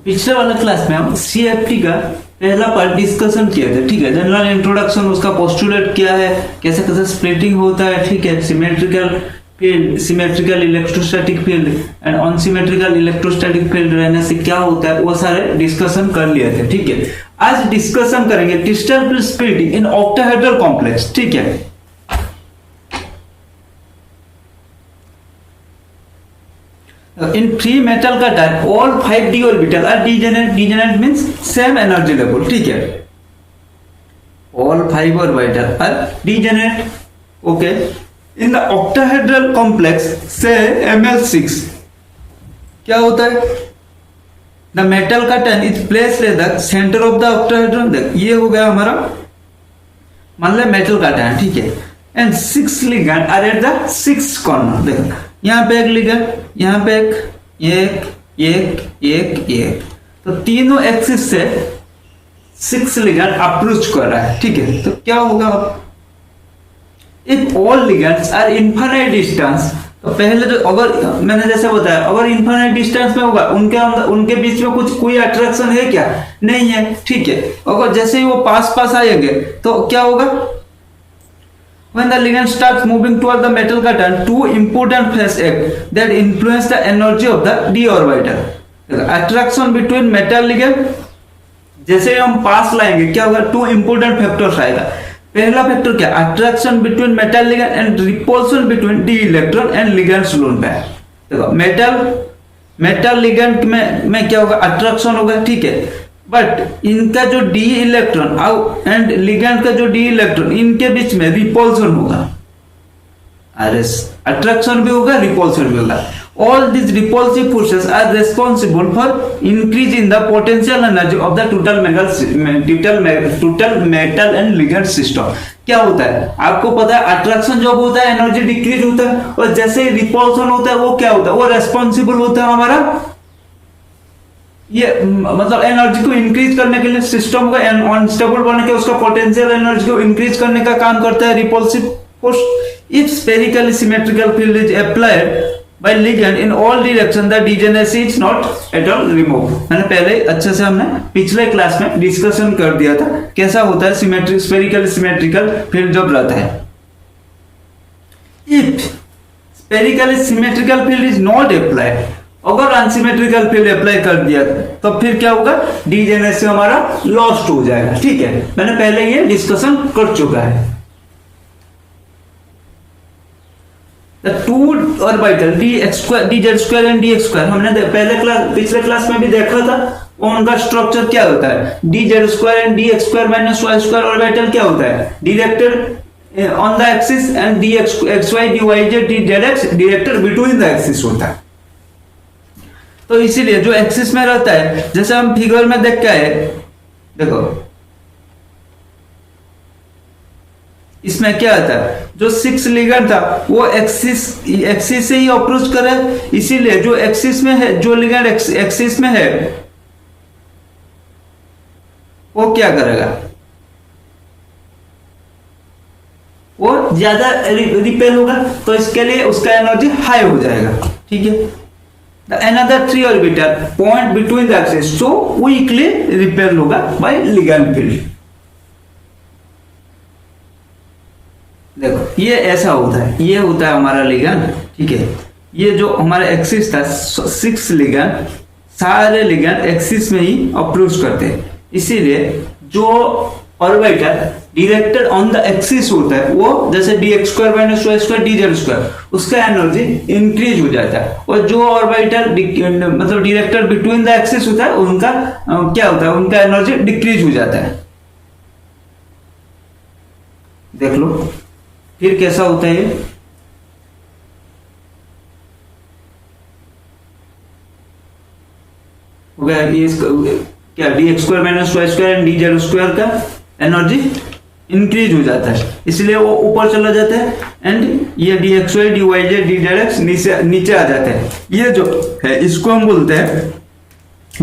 पिछले वाले क्लास में हम सीएफटी का पहला पार्ट डिस्कशन किया था, ठीक है। जनरल इंट्रोडक्शन, उसका पोस्टुलेट क्या है, कैसे कैसे स्प्लिटिंग होता है, ठीक है। Symmetrical field, symmetrical electrostatic field and unsymmetrical electrostatic field रहने से क्या होता है, वो सारे डिस्कशन कर लिए थे, ठीक है। आज डिस्कशन करेंगे crystal splitting in octahedral complex, ठीक है। In free metal का type, all 5d orbital are degenerate. Degenerate means same energy level, ठीक है। All 5 orbital are degenerate. Okay. In the octahedral complex, say Ml6, क्या होता है? The metal curtain is placed at the center of the octahedron. देख, ये हो गया हमारा, मान ले मेटल curtain, ठीक है। And 6 ligand are at the 6 corner. देखो, यहाँ पे एक लिगेंड, यहाँ पे एक, तो तीनों एक्सिस से 6 लिगेंड अप्रोच कर रहा है, ठीक है। तो क्या होगा, if all ligands are infinite distance, तो पहले जो, अगर मैंने जैसे बताया, अगर इनफाइनाइट डिस्टेंस में होगा, उनके अंदर, उनके बीच में कुछ कोई अट्रैक्शन है क्या, नहीं है, ठीक है। अगर जैसे ही वो पास आएंगे तो क्या होगा, when the ligand starts moving toward the metal curtain, two important phases act that influence the energy of the d orbital. Attraction between metal ligand, जैसे हम पास लाएंगे क्या होगा, टू इंपोर्टेंट फैक्टर्स आएगा। पहला फैक्टर क्या, attraction between metal ligand and repulsion between D electron and ligands lone pair. देखो, metal ligand में क्या होगा, अट्रैक्शन होगा, ठीक है। बट इनका जो डी इलेक्ट्रॉन एंड लिगैंड का जो डी इलेक्ट्रॉन, इनके बीच में रिपल्सन होगा। अरे अट्रैक्शन भी होगा, रिपल्सन भी होगा। All these repulsive forces are responsible for increase in the potential energy of the total metal and ligand system. क्या होता है, आपको पता है, अट्रैक्शन जब होता है एनर्जी डिक्रीज होता है, और जैसे ही रिपल्सन होता है वो क्या होता है, वो रेस्पॉन्सिबल होता है हमारा, ये मतलब एनर्जी को इंक्रीज करने के लिए, सिस्टम का अनस्टेबल बनने के, उसका पोटेंशियल एनर्जी को इंक्रीज करने का काम करता है repulsive force. If spherically symmetrical field is applied by ligand in all direction, the degeneracy is not at all removed. मैंने पहले अच्छे से, हमने पिछले क्लास में डिस्कशन कर दिया था कैसा होता है सिमेट्रिक, स्फेरिकल सिमेट्रिकल फील्ड जब रहता है। If spherically symmetrical field is not applied, अगर अनसिमेट्रिकल फील्ड अप्लाई कर दिया तो फिर क्या होगा, डिजेनरेसी हमारा लॉस्ट हो जाएगा, ठीक है। मैंने पहले ये डिस्कशन कर चुका है। The two orbital dz² and dx², हमने पिछले क्लास में भी देखा था, उनका स्ट्रक्चर क्या होता है, dz² and dx² minus y² orbital क्या होता है, directed on the axis, and dxy dyz dz directed between the axis होता है। तो इसीलिए जो एक्सिस में रहता है, जैसे हम फिगर में देख के आए, देखो इसमें क्या आता है, जो 6 लिगैंड था वो एक्सिस से ही अप्रोच करे, इसीलिए जो एक्सिस में है, जो लिगैंड एक्सिस में है वो क्या करेगा, वो ज्यादा रिपेल होगा, तो इसके लिए उसका एनर्जी हाई हो जाएगा, ठीक है। The another 3 orbital point between the axis so weakly repel होगा by ligand field। देखो ये ऐसा होता है, ये होता है हमारा लिगैंड, ठीक है। ये जो हमारा एक्सिस था, 6 लिगैंड, सारे लिगैंड एक्सिस में ही अप्रोच करते हैं, इसीलिए जो orbital directed on the axis होता है, वो जैसे dx² minus y² dz², उसका एनर्जी इंक्रीज हो जाता है, और जो ऑर्बिटल मतलब डायरेक्टेड बिटवीन द एक्सिस होता है, उनका क्या होता है, उनका एनर्जी डिक्रीज हो जाता है। देख लो फिर कैसा होता है, क्या dx² minus y² and dz² का एनर्जी इंक्रीज हो जाता है, इसलिए वो ऊपर चला जाता है, एंड ये dxy dyz dz नीचे आ जाता है। ये जो है इसको हम बोलते हैं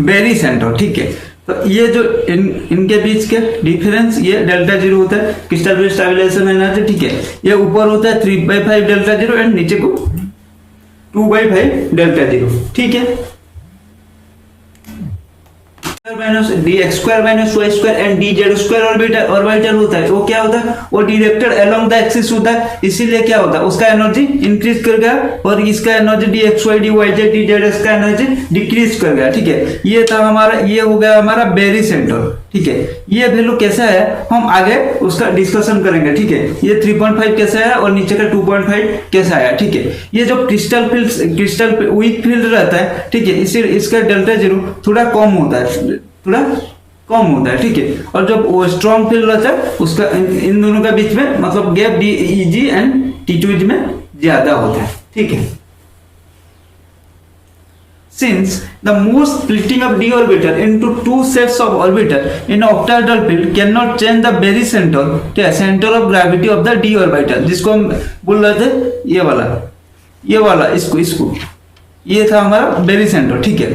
बेरी सेंटर, ठीक है। तो ये जो इनके बीच के डिफरेंस, ये डेल्टा 0 होता है, क्रिस्टल स्टेबलाइजेशन एनर्जी, ठीक है। ये ऊपर होता है 3/5 डेल्टा 0 एंड नीचे को 2/5 डेल्टा 0, ठीक है। Minus d x square minus y square and d z square orbital होता है, वो क्या होता है, वो डायरेक्टेड अलोंग द एक्सिस होता है, इसीलिए क्या होता है, उसका एनर्जी इंक्रीज कर गया और इसका energy d x y d y z d z का एनर्जी डिक्रीज कर गया। ठीक है, ये था हमारा, ये हो गया हमारा बेरी सेंटर। ठीक है, ये वैल्यू कैसा है हम आगे उसका डिस्कशन करेंगे। ठीक है, ये 3.5 कैसा है और नीचे का 2.5 कैसा है। ठीक है, ये जो क्रिस्टल वीक फील्ड रहता है, ठीक है, इसी इसका डेल्टा जीरो थोड़ा कम होता है, थोड़ा कम होता है। ठीक है, और जब वो स्ट्रॉन्ग फील्ड रहता है उसका इन दोनों के बीच में मतलब gap D easy and T2 में ज्यादा होता है। ठीक है, since the Moore splitting of d orbital into two sets of orbital in octahedral field cannot change the barycenter, center of gravity of the d orbital, जिसको हम बोल रहे थे ये वाला इसको ये था हमारा barycenter। ठीक है,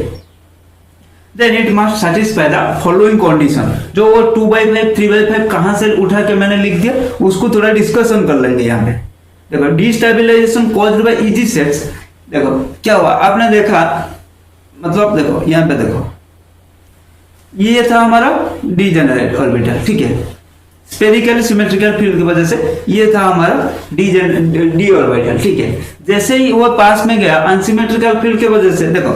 then it must satisfy the following condition, जो वो 2/5 3/5 कहाँ से उठा के मैंने लिख दिया उसको थोड़ा डिस्कशन कर लेंगे यहाँ पे। देखो डिस्टेबिलाइजेशन कॉज्ड बाय इजी सेट्स, देखो क्या हुआ आपने देखा, मतलब देखो यहाँ पे देखो ये था हमारा डीजेनरेट ऑर्बिटल। ठीक है, स्फेरिकल सिमेट्रिकल फील्ड की वजह से ये था हमारा डी ऑर्बिटल। ठीक है, जैसे ही वो पास में गया अनसिमेट्रिकल फील्ड की वजह से देखो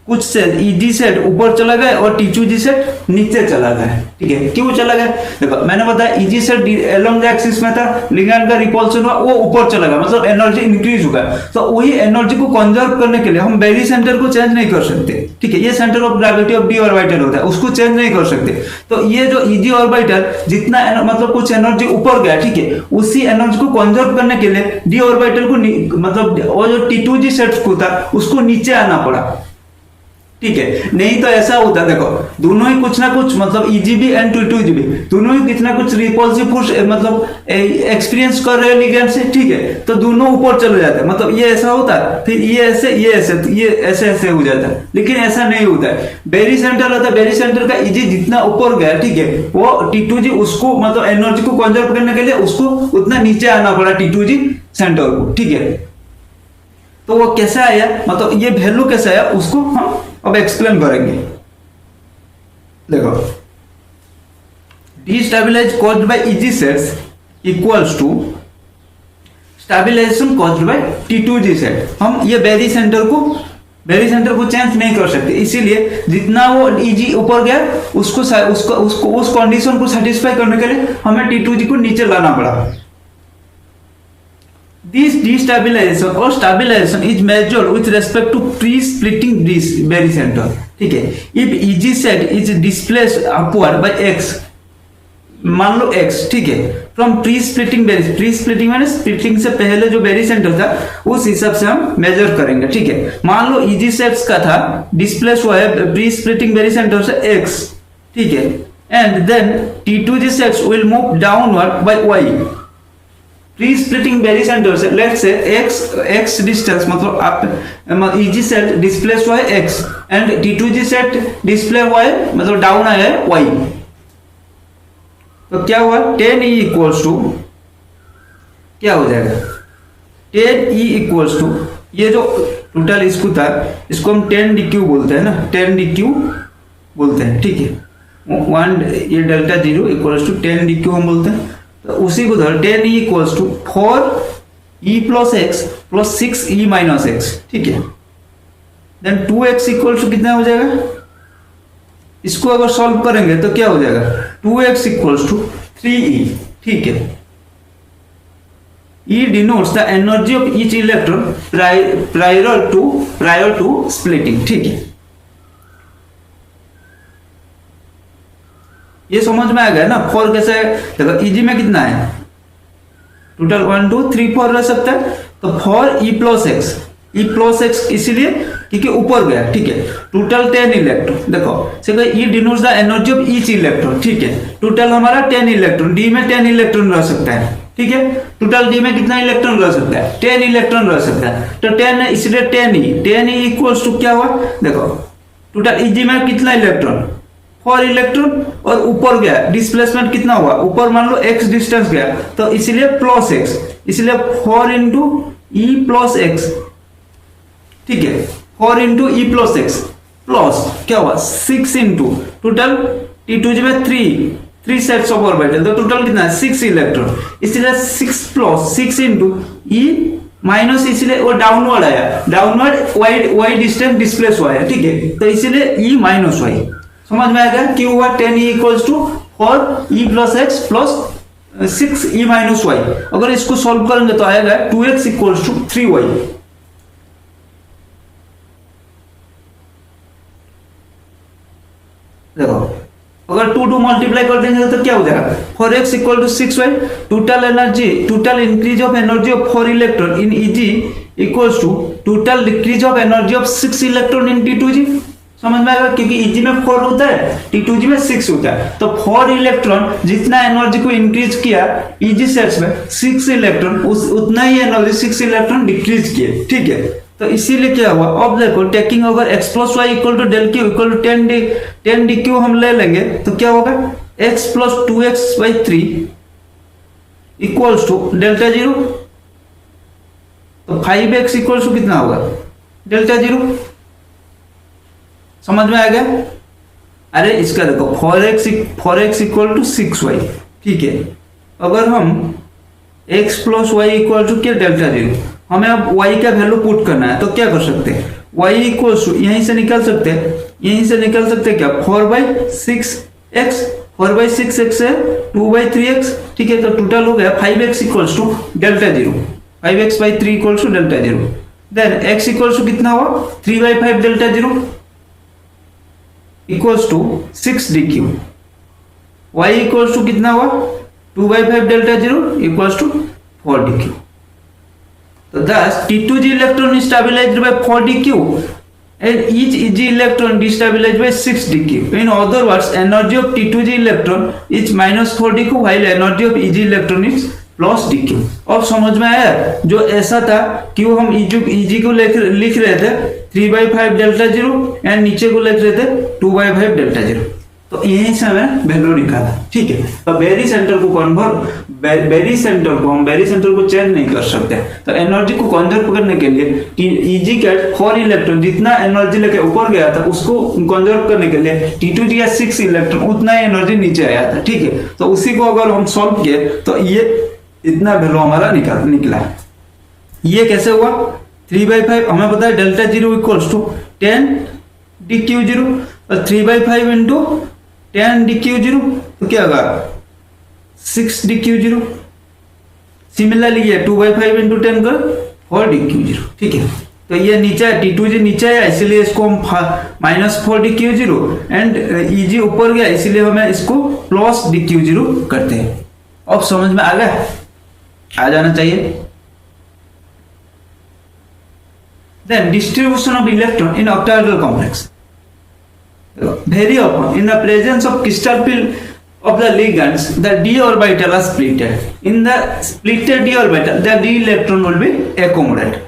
कुछ सेट ईजी सेट ऊपर चला गया और टी2जी सेट नीचे चला गया। ठीक है, क्यों चला गया, देखो मैंने बताया easy set along the axis में था, लिगैंड का रिपल्शन हुआ वो ऊपर चला गया, मतलब एनर्जी इंक्रीज हो गया। तो वही एनर्जी को कंजर्व करने के लिए हम बेरी सेंटर को चेंज नहीं कर सकते। ठीक है, ये centre of gravity of D orbital होता है, उसको चेंज नहीं कर सकते। तो ये जो ईजी ऑर्बिटल जितना मतलब कुछ एनर्जी ऊपर गया, ठीक है, उसी एनर्जी को कंजर्व करने के लिए डी ऑर्बिटल को मतलब वो जो टी2जी सेट को था उसको नीचे आना पड़ा। ठीक है, नहीं तो ऐसा होता, देखो दोनों ही कुछ ना कुछ मतलब ईजीबी एंड टी2जीबी दोनों ही कितना कुछ रिपल्सिव फोर्स मतलब एक्सपीरियंस कर रहे हैं लिगैंड से। ठीक है, तो दोनों ऊपर चले जाते हैं, मतलब ये ऐसा होता है, फिर ये ऐसे हो जाता है, लेकिन ऐसा नहीं होता है। बेरी सेंटर होता है, बेरी सेंटर का ईजी जितना ऊपर गया, ठीक है, वो टी2जी उसको मतलब एनर्जी को कंजर्व करने के लिए उसको उतना नीचे आना पड़ा टी2जी सेंटर को। ठीक है, तो वो कैसा आया, मतलब ये वैल्यू कैसा आया उसको हम अब एक्सप्लेन करेंगे। देखो destabilize caused by eg sets equals to stabilization caused by t two g set. हम ये बेरी सेंटर को चेंज नहीं कर सकते, इसीलिए जितना वो इजी ऊपर गया उसको उस कंडीशन को सेटिस्फाई करने के लिए हमें टी2जी को नीचे लाना पड़ा। This destabilization or stabilization is measured with respect to pre-splitting Berry center. ठीक है, if EG set is displaced upward by x, मान लो x, ठीक है, from pre-splitting माने splitting से पहले जो Berry center था उस हिसाब से हम मेजर करेंगे। ठीक है, मान लो EG sets का था डिस्प्लेस हुआ है pre-splitting Berry center से x, ठीक है, and then T2G sets will move downward by y। Pre splitting barycentre से लेट्स से x डिस्टेंस मतलब आप ईजी सेट डिस्प्लेस हुआ है x and t2g set display हुआ है मतलब डाउन आया है y। तो क्या हुआ 10e इक्वल्स टू क्या हो जाएगा 10e इक्वल्स टू ये जो टोटल इसको था इसको हम 10dq बोलते हैं ना, 10dq बोलते हैं। ठीक है, 1 ये डेल्टा 0 इक्वल्स टू 10dq हम बोलते हैं। तो उसी को धर 10e equals to 4e plus x plus 6e minus x. ठीक है, देन 2x इक्वल्स टू कितना हो जाएगा, इसको अगर सॉल्व करेंगे तो क्या हो जाएगा 2x इक्वल्स टू 3e। ठीक है, E denotes the energy of each electron prior to splitting। ठीक है, ये समझ में आ गया ना। 4 कैसे है, देखो इजी में कितना है टोटल 1 2 3 4 रह सकता है, तो 4e प्लस एक्स इसीलिए क्योंकि ऊपर गया। ठीक है, टोटल 10 इलेक्ट्रॉन, देखो E denotes the energy of each electron. ठीक है, टोटल हमारा 10 इलेक्ट्रॉन, डी में 10 इलेक्ट्रॉन रह सकता है। ठीक है, टोटल डी में कितना इलेक्ट्रॉन रह सकता है 10 इलेक्ट्रॉन रह सकता है, तो 10 इसलिए 10e इक्वल्स टू क्या हुआ, देखो टोटल इजी में कितना इलेक्ट्रॉन 4 इलेक्ट्रॉन और ऊपर गया डिस्प्लेसमेंट कितना हुआ, ऊपर मान लो x डिस्टेंस गया तो इसलिए प्लस x, इसलिए 4 इंटू ई प्लस एक्स। ठीक है, 4 इंटू ई प्लस एक्स प्लस क्या हुआ 6 इंटू टोटल T2G में 3 सेट्स ऑफ ऑर्बिटल, तो टोटल कितना है 6 इलेक्ट्रॉन, इसलिए 6 प्लस 6 इंटू ई माइनस, इसलिए वो डाउनवर्ड आया, डाउनवर्ड वाई डिस्टेंस डिस्प्लेस हुआ है, ठीक है, तो इसलिए ई माइनस वाई। समझ में आएगा क्यों हुआ 10 e equals to 4 e plus x plus 6 e minus y. अगर इसको सॉल्व करेंगे तो आएगा 2x इक्वल्स टू 3y। देखो अगर 2 मल्टीप्लाई कर देंगे तो क्या हो जाएगा 4x equal to 6y। Total energy, total increase of energy of 4 electron in Eg equals to total decrease of energy of 6 electron in T2G। समझ में आएगा क्योंकि Eg में 4 होता है, T2G में 6 होता है, तो 4 इलेक्ट्रॉन जितना एनर्जी को इंक्रीज किया Eg सेट्स में 6 इलेक्ट्रॉन उतना ही एनर्जी 6 इलेक्ट्रॉन डिक्रीज किए, ठीक है। तो इसीलिए क्या हुआ, अब देखो टेकिंग अगर x plus y equal to del q equal to 10 d q हम ले लेंगे तो क्या होगा x plus 2x/3 equals to delta 0, तो 5x इक्वल्स टू कितना होगा डेल्टा 0। समझ में आ गया। अरे इसका देखो 4x इक्वल टू 6y, ठीक है। अगर हम x plus y equal to क्या डेल्टा 0, हमें अब y का वैल्यू पुट करना है, तो क्या कर सकते हैं y इक्वल्स टू यहीं से निकल सकते हैं क्या 4/6x, 4/6x है 2/3x, ठीक है, तो टोटल हो गया 5x equals to delta 0, 5x/3 equals to delta 0। Then x equals to कितना हुआ 3/5 delta 0 equals to 6 dq, y equals to कितना हुआ 2/5 delta 0 equals to 4 dq। So thus T2G electron is stabilized by 4 dq and each Eg electron destabilized by 6 dq. In other words, energy of T2G electron is minus 4 dq while energy of Eg electron is plus dq। अब समझ में आया जो ऐसा था कि वो हम Eg को लिख रहे थे 3/5 डेल्टा 0 एंड नीचे को लिख रहे थे 2/5 डेल्टा 0, तो यहीं से हमें वैल्यू निकाला, ठीक है। तो बेरी सेंटर को बेरी सेंटर को चेंज नहीं कर सकते, तो एनर्जी को कंजर्व करने के लिए Eg के 4 इलेक्ट्रॉन जितना एनर्जी लेके ऊपर गया था उसको कंजर्व करने के लिए T2G का 6 इलेक्ट्रॉन उतना ही एनर्जी नीचे आया था, ठीक है। तो उसी को अगर हम सॉल्व किए तो ये इतना वैल्यू हमारा निकला। ये कैसे हुआ 3/5, हमें पता है डेल्टा 0 इक्वल्स टू 10 dq0 और 3/5 इंटू 10 dq0 तो क्या होगा 6 dq0। सिमिलरली ये 2/5 इंटू 10 कर 4 dq0, ठीक है। तो ये नीचे T2G नीचे है इसलिए इसको हम -4 dq0 एंड Eg ऊपर गया इसलिए हमें इसको प्लस dq0 करते हैं। अब समझ में आ गया, आ जाना चाहिए। Then distribution of electron in octahedral complex. Very often, in the presence of crystal field of the ligands, the d orbital are splitted. In the splitted d orbital, the d electron will be accommodated.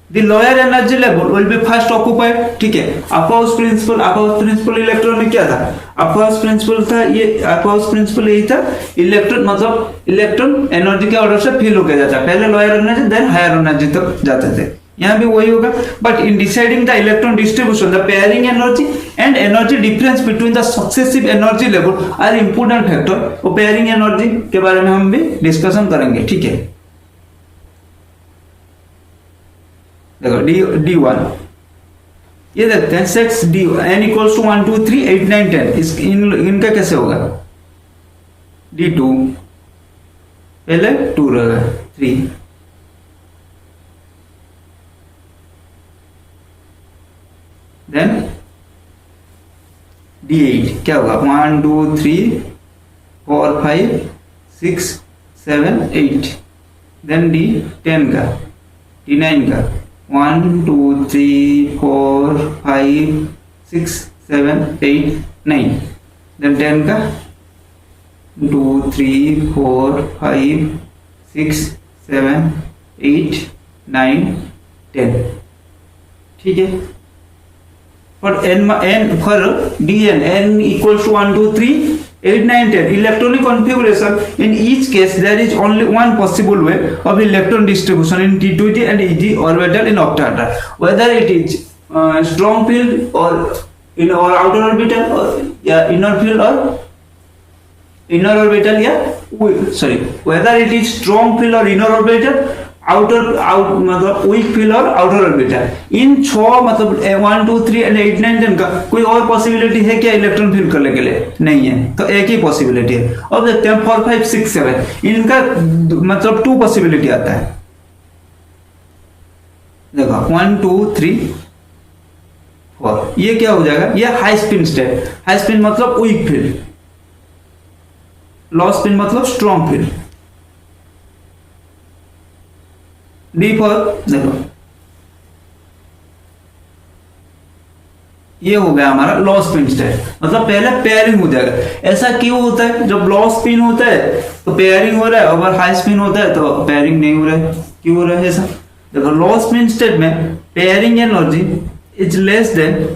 The lower energy level will be first occupied, ठीक है। अपाउस principal electron में क्या था, अपाउस principal था, ये अपाउस principal यही था, electron मतलब इलेक्ट्रॉन एनर्जी के ऑर्डर से फिल होकर जाता है, पहले lower energy then higher energy तक जाते थे, यहाँ भी वही होगा। But in deciding the electron distribution the pairing energy and energy difference between the successive energy level are important factor. और पेयरिंग एनर्जी के बारे में हम भी डिस्कशन करेंगे, ठीक है। देखो D1 ये देखते हैं 6 D n इक्वल्स टू 1 2 3 8 9 10, इनका कैसे होगा D2 पहले 2 रहेगा 3, देन D8 क्या होगा 1 2 3 4 5 6 7 8, देन D10 का D9 का 1 2 3 4 5 6 7 8 9, देन 10 का 2 3 4 5 6 7 8 9 10, ठीक है। For Dn n equals to 1 2 3 8 9 10 electronic configuration, in each case there is only one possible way of electron distribution in T2G and Eg orbital in octahedral, whether it is strong field or इन और outer orbital या inner field और inner orbital या sorry whether it is strong field और inner orbital मतलब weak field और outer orbital, इन 6 मतलब 1 2 3 and 8 9 10 का कोई और पॉसिबिलिटी है क्या इलेक्ट्रॉन फील करने के लिए? नहीं है, तो एक ही पॉसिबिलिटी है। अब देखते हैं 4 5 6 7 इनका मतलब 2 पॉसिबिलिटी आता है। देखो 1 2 3 4 ये क्या हो जाएगा? ये high spin state, high spin मतलब वीक फील्ड, लो स्पिन मतलब स्ट्रॉन्ग फील्ड। डी फॉर देखो ये हो गया हमारा लो स्पिन स्टेट, मतलब पहले पेयरिंग हो जाएगा। ऐसा क्यों होता है? जब लो स्पिन होता है तो पेयरिंग हो रहा है, और हाई स्पिन होता है तो पेयरिंग नहीं हो रहा है। क्यों हो रहा है ऐसा? देखो लो स्पिन स्टेट में pairing energy is less than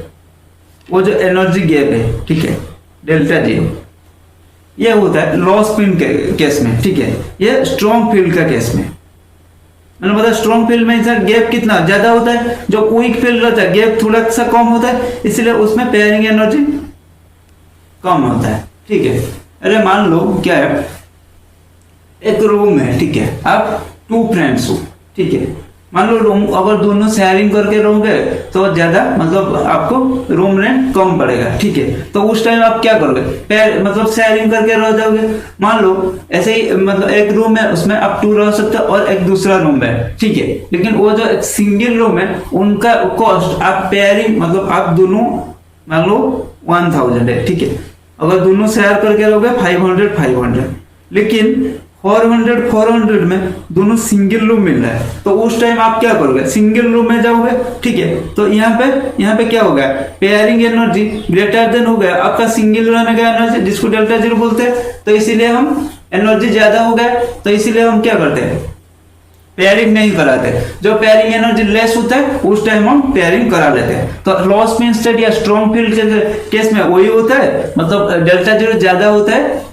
वो जो एनर्जी गैप है, ठीक है, डेल्टा जीरो। ये होता है लो स्पिन के केस में, ठीक है। ये स्ट्रॉन्ग फील्ड का केस में मैंने बताया स्ट्रॉन्ग फील्ड में सर गैप कितना ज्यादा होता है, जो वीक फील्ड रहता है गैप थोड़ा सा कम होता है, इसलिए उसमें पेयरिंग एनर्जी कम होता है, ठीक है। अरे मान लो क्या है, एक रूम है, ठीक है, आप 2 फ्रेंड्स हो, ठीक है। मान लो रूम अगर दोनों शेयरिंग करके रहोगे तो ज्यादा मतलब आपको रूम रेंट कम पड़ेगा, ठीक है। तो उस टाइम आप क्या करोगे? मतलब शेयरिंग करके रह जाओगे। मान लो ऐसे ही मतलब एक रूम है उसमें आप 2 रह सकते हो और एक दूसरा रूम है, ठीक है। लेकिन वो जो एक सिंगल रूम है उनका कॉस्ट आप पेयरिंग मतलब आप दोनों मान लो 1000 है, ठीक है। अगर दोनों शेयर करके रहोगे 500 500, लेकिन 400 में दोनों सिंगल रूम मिल रहा है, तो उस टाइम आप क्या करोगे? सिंगल रूम में जाओगे, ठीक है। तो यहाँ पे क्या हो गया? पेयरिंग एनर्जी ग्रेटर देन हो गया आपका सिंगल रहने का एनर्जी, जिसको डेल्टा जीरो बोलते हैं। तो इसीलिए हम एनर्जी ज्यादा हो गया, तो इसीलिए हम क्या करते हैं? पेयरिंग नहीं कराते। जो पेयरिंग एनर्जी लेस होता है उस टाइम हम पेयरिंग करा लेते हैं। तो लॉ स्पिन स्टेट या स्ट्रॉन्ग फील्ड के केस में वही होता है, मतलब डेल्टा जीरो ज्यादा होता है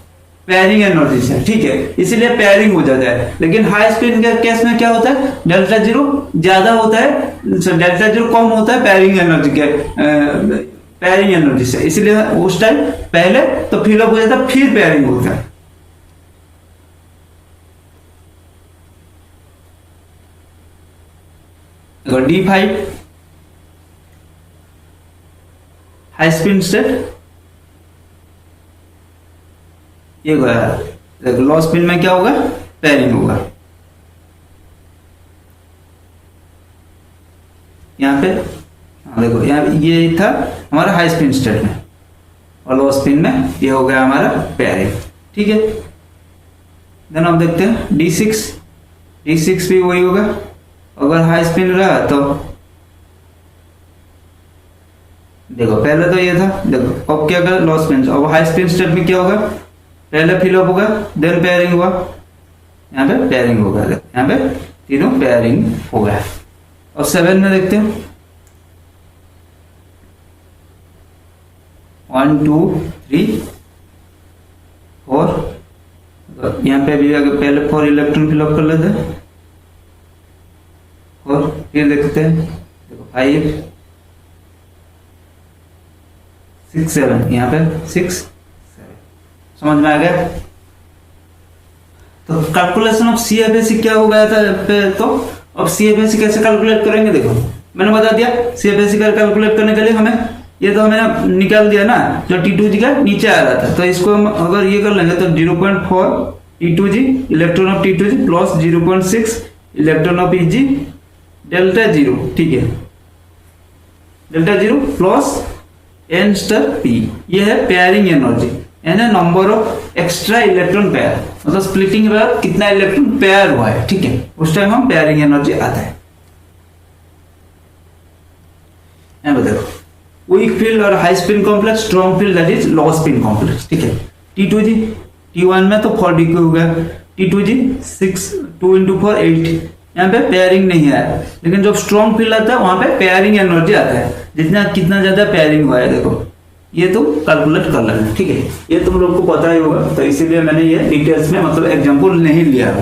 पेयरिंग एनर्जी से, ठीक है, इसीलिए पेयरिंग हो जाता है। लेकिन हाई स्पिन के केस में क्या होता है? डेल्टा जीरो ज्यादा होता है, डेल्टा जीरो कम होता है पेयरिंग एनर्जी से, इसीलिए उस टाइम पहले तो फिल अप हो जाता है, फिर पेयरिंग होता है। D5 हाई स्पिन स्टेट ये लो स्पिन में क्या होगा? पेयरिंग होगा। यहाँ पे देखो, यहाँ ये था हमारा हाई स्पिन स्टेट में, और लो स्पिन में ये हो गया हमारा पेयरिंग, ठीक है। देन अब देखते हैं D6 भी वही होगा। अगर हाई स्पिन रहा तो देखो पहले तो ये था, देखो अब क्या कर लो स्पिन, अब हाई स्पिन स्टेट में क्या होगा? पहले फिल अप होगा, देन पेयरिंग हुआ, यहाँ पे पेयरिंग होगा, यहाँ पे तीनों पेयरिंग हो गया। और 7 में देखते हैं 1 2 3 4, यहाँ पे भी अगर पहले 4 इलेक्ट्रॉन फिल अप कर लेते हैं, और फिर देखते हैं देखो 5 6 7, यहाँ पे 6 समझ में आ गया। तो कैलकुलेशन ऑफ CFSE क्या हो गया था? तो अब CFSE कैसे कैलकुलेट करेंगे? देखो मैंने बता दिया CFSE का कैलकुलेट करने के लिए हमें ये तो हमने निकाल दिया ना, जो T2G का नीचे आ रहा था, तो इसको हम अगर ये कर लेंगे तो 0.4 T2G electron of T2G plus 0.6 electron of EG delta zero, ठीक है, delta zero plus n star p, ये है पेयरिंग एनर्जी, n है number of extra electron pair, मतलब स्प्लिटिंग के बाद कितना इलेक्ट्रॉन पेयर हुआ है, ठीक है, उस टाइम हम पेयरिंग एनर्जी आता है। यहाँ देखो वीक फील्ड और high spin complex, strong field that is low spin complex, ठीक है। T2G T1 में तो 4d हो गया, T2G 6 2 into 4 8, यहाँ पे पेयरिंग नहीं है, लेकिन जब स्ट्रॉन्ग फील्ड आता है वहां पे पेयरिंग एनर्जी आता है, जितना कितना ज्यादा पेयरिंग हुआ है देखो ये तो कैलकुलेट कर लेना, ठीक है। ये तुम लोग को पता ही होगा, तो इसीलिए मैंने ये डिटेल्स में मतलब एग्जांपल नहीं लिया।